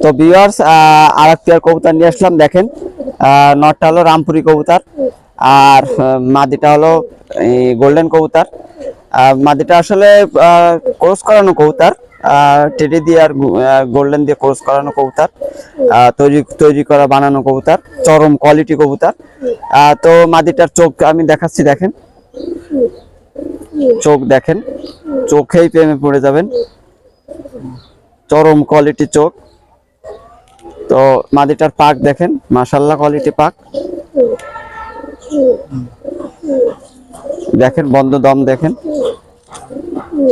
তো ভিউয়ার্স আর এক পেয়ার কবুতর নিয়ে আসলাম। দেখেন নটটা হলো রামপুরি কবুতর, আর মাদিটা হলো গোল্ডেন কবুতর। মাদিটা আসলে ক্রস করানো কবুতর, টেডি দিয়ে আর গোল্ডেন দিয়ে ক্রস করানো কবুতর, তৈরি তৈরি করা বানানো কবুতর, চরম কোয়ালিটি কবুতর। তো মাদিটার চোখ আমি দেখাচ্ছি, দেখেন চোখ দেখেন, চোখেই প্রেমে পড়ে যাবেন, চরম কোয়ালিটি চোখ। তো মাদিটার পাক দেখেন, মাশাআল্লাহ কোয়ালিটি পাক দেখেন, বন্ধ দম দেখেন।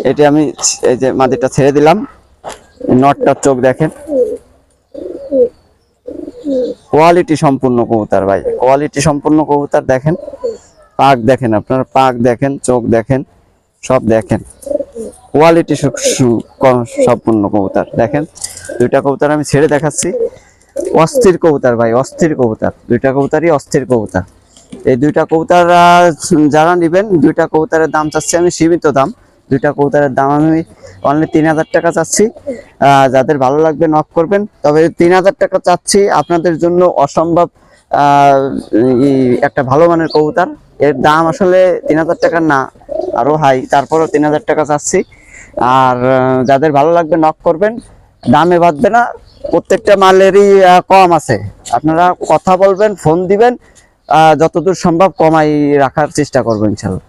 এটি আমি এই যে মাদিটা ছেড়ে দিলাম, নটটার চোখ দেখেন, কোয়ালিটি সম্পূর্ণ কবুতর ভাই, কোয়ালিটি সম্পূর্ণ কবুতর। দেখেন পাক দেখেন, আপনারা পাক দেখেন, চোখ দেখেন, সব দেখেন, কোয়ালিটি সম্পূর্ণ কবুতর। দেখেন দুইটা কবুতর আমি ছেড়ে দেখাচ্ছি, অস্থির কবুতর ভাই, অস্থির কবুতর, দুইটা কবুতরই অস্থির কবুতর। এই দুইটা কবুতর যারা নেবেন, দুইটা কবুতরের দাম চাচ্ছি আমি সীমিত দাম, দুইটা কবুতরের দাম আমি অনলি 3000 টাকা চাচ্ছি। যাদের ভালো লাগবে নক করবেন। তবে 3000 টাকা চাচ্ছি আপনাদের জন্য অসম্ভব একটা ভালো মানের কবুতর। এর দাম আসলে 3000 টাকা না, আরো হাই, তারপরও 3000 টাকা চাচ্ছি। আর যাদের ভালো লাগবে নক করবেন, দামে বাঁধবে না, প্রত্যেকটা মালেরই কম আছে। আপনারা কথা বলবেন, ফোন দিবেন, যতদূর সম্ভব কমাই রাখার চেষ্টা করবেন ইনশাল্লাহ।